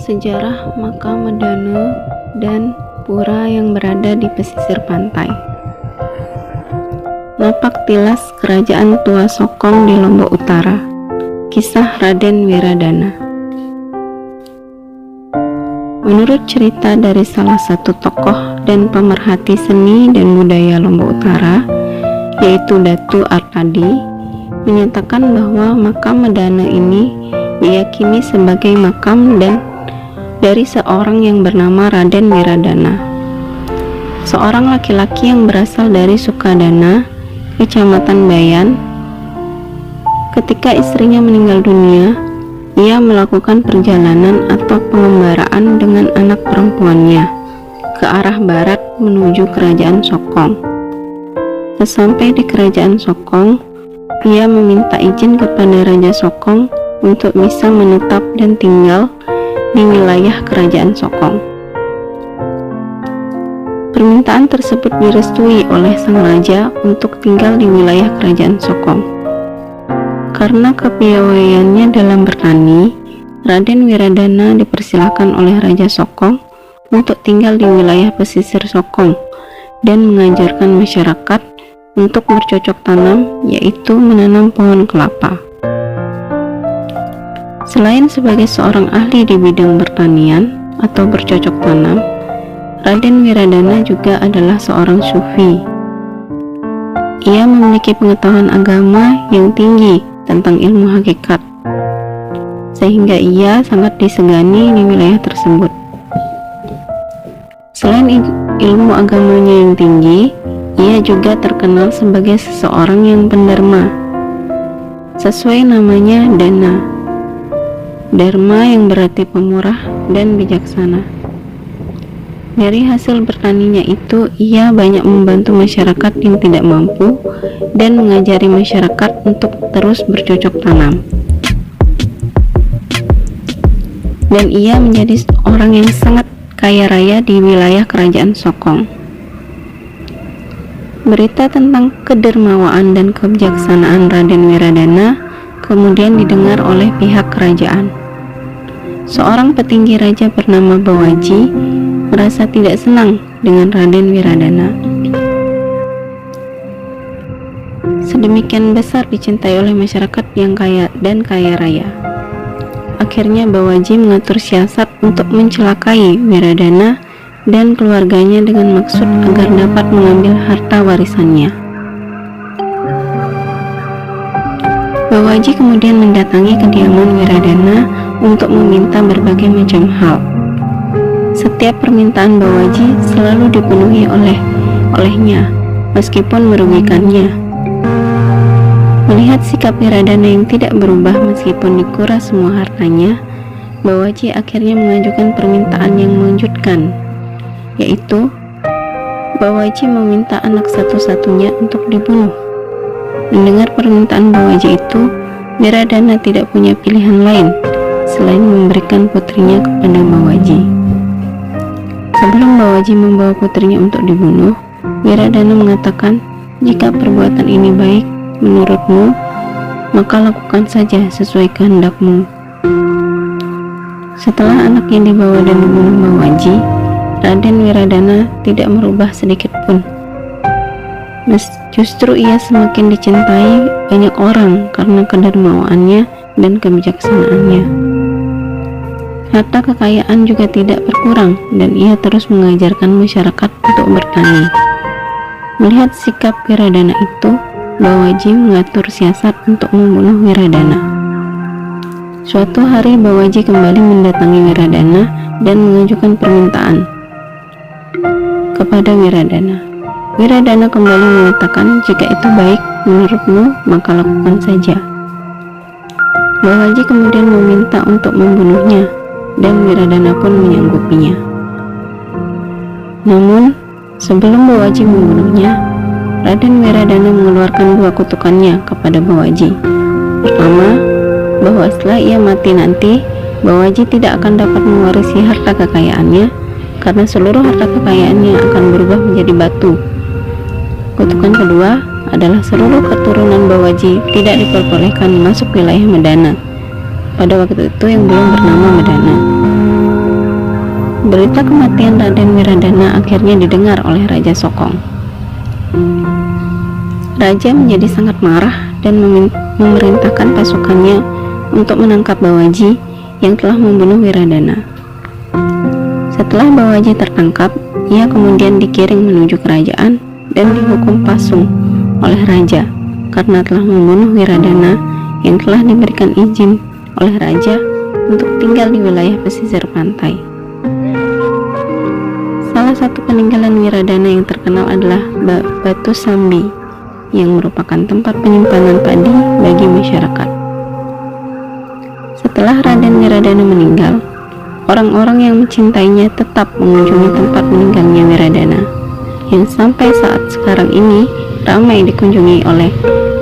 Sejarah makam Medana dan pura yang berada di pesisir pantai. Napak tilas Kerajaan Tua Sokong di Lombok Utara. Kisah Raden Wiradana. Menurut cerita dari salah satu tokoh dan pemerhati seni dan budaya Lombok Utara, yaitu Datu Artadi, menyatakan bahwa makam Medana ini diyakini sebagai makam dari seorang yang bernama Raden Wiradana, seorang laki-laki yang berasal dari Sukadana, Kecamatan Bayan. Ketika istrinya meninggal dunia, ia melakukan perjalanan atau pengembaraan dengan anak perempuannya ke arah barat menuju Kerajaan Sokong. Sesampai di Kerajaan Sokong, ia meminta izin kepada Raja Sokong untuk bisa menetap dan tinggal di wilayah Kerajaan Sokong. Permintaan tersebut direstui oleh sang raja untuk tinggal di wilayah Kerajaan Sokong. Karena kepiawaiannya dalam bertani, Raden Wiradana dipersilakan oleh Raja Sokong untuk tinggal di wilayah pesisir Sokong dan mengajarkan masyarakat untuk bercocok tanam, yaitu menanam pohon kelapa. Selain sebagai seorang ahli di bidang pertanian atau bercocok tanam, Raden Wiradana juga adalah seorang sufi. Ia memiliki pengetahuan agama yang tinggi tentang ilmu hakikat, sehingga ia sangat disegani di wilayah tersebut. Selain ilmu agamanya yang tinggi, ia juga terkenal sebagai seseorang yang penderma. Sesuai namanya Dana, Dharma yang berarti pemurah dan bijaksana. Dari hasil bertaninya itu, ia banyak membantu masyarakat yang tidak mampu dan mengajari masyarakat untuk terus bercocok tanam. Dan ia menjadi orang yang sangat kaya raya di wilayah Kerajaan Sokong. Berita tentang kedermawaan dan kebijaksanaan Raden Wiradana kemudian didengar oleh pihak kerajaan. Seorang petinggi raja bernama Bawaji merasa tidak senang dengan Raden Wiradana. Sedemikian besar dicintai oleh masyarakat yang kaya dan kaya raya. Akhirnya Bawaji mengatur siasat untuk mencelakai Wiradana dan keluarganya dengan maksud agar dapat mengambil harta warisannya. Bawaji kemudian mendatangi kediaman Wiradana untuk meminta berbagai macam hal. Setiap permintaan Bawaji selalu dipenuhi olehnya, meskipun merugikannya. Melihat sikap Wiradana yang tidak berubah meskipun dikuras semua hartanya, Bawaji akhirnya mengajukan permintaan yang mengejutkan, yaitu Bawaji meminta anak satu-satunya untuk dibunuh. Mendengar permintaan Bawaji itu, Wiradana tidak punya pilihan lain selain memberikan putrinya kepada Bawaji. Sebelum Bawaji membawa putrinya untuk dibunuh, Wiradana mengatakan, "Jika perbuatan ini baik menurutmu, maka lakukan saja sesuai kehendakmu." Setelah anaknya dibawa dan dibunuh Bawaji, Raden Wiradana tidak merubah sedikit pun. Justru ia semakin dicintai banyak orang karena kedermawaannya dan kebijaksanaannya. Harta kekayaan juga tidak berkurang dan ia terus mengajarkan masyarakat untuk bertani. Melihat sikap Wiradana itu, Bawaji mengatur siasat untuk membunuh Wiradana. Suatu hari Bawaji kembali mendatangi Wiradana dan mengajukan permintaan kepada Wiradana. Wiradana kembali mengatakan, "Jika itu baik menurutmu, maka lakukan saja." Bawaji kemudian meminta untuk membunuhnya, dan Wiradana pun menyanggupinya. Namun, sebelum Bawaji membunuhnya, Raden Wiradana mengeluarkan dua kutukannya kepada Bawaji. Pertama, bahwa setelah ia mati nanti, Bawaji tidak akan dapat mewarisi harta kekayaannya, karena seluruh harta kekayaannya akan berubah menjadi batu. Kutukan kedua adalah seluruh keturunan Bawaji tidak diperbolehkan masuk wilayah Medana pada waktu itu yang belum bernama Medana. Berita kematian Raden Wiradana akhirnya didengar oleh Raja Sokong. Raja menjadi sangat marah dan memerintahkan pasukannya untuk menangkap Bawaji yang telah membunuh Wiradana. Setelah Bawaji tertangkap, ia kemudian dikiring menuju kerajaan dan dihukum pasung oleh raja karena telah membunuh Wiradana yang telah diberikan izin oleh raja untuk tinggal di wilayah pesisir pantai. Salah satu peninggalan Wiradana yang terkenal adalah Batu Sambi yang merupakan tempat penyimpanan padi bagi masyarakat. Setelah Raden Wiradana meninggal, orang-orang yang mencintainya tetap mengunjungi tempat meninggalnya Wiradana, yang sampai saat sekarang ini ramai dikunjungi oleh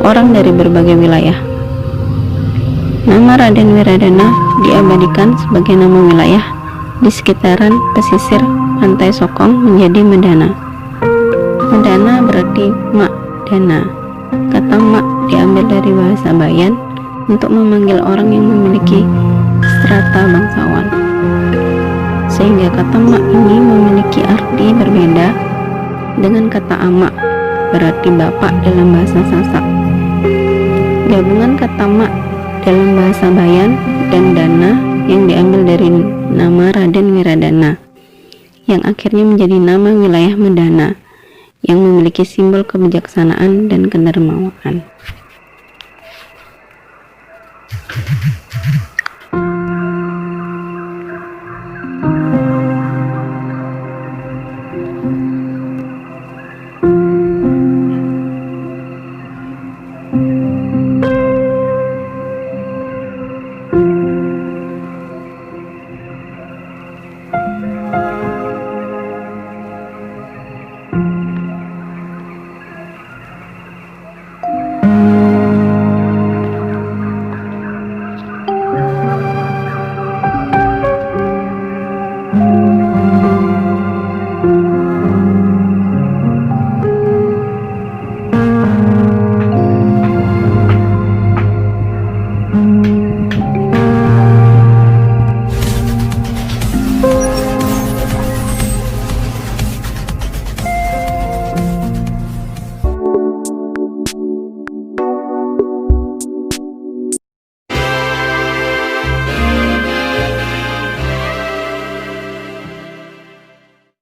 orang dari berbagai wilayah. Nama Raden Wiradana diabadikan sebagai nama wilayah di sekitaran pesisir pantai Sokong menjadi Medana. Medana berarti mak dana. Kata mak diambil dari bahasa Bayan untuk memanggil orang yang memiliki strata bangsawan, sehingga kata mak ini memiliki arti berbeda dengan kata amak, berarti bapak dalam bahasa Sasak. Gabungan kata mak dalam bahasa Bayan dan dana yang diambil dari nama Raden Wiradana yang akhirnya menjadi nama wilayah Medana yang memiliki simbol kebijaksanaan dan kedermawaan.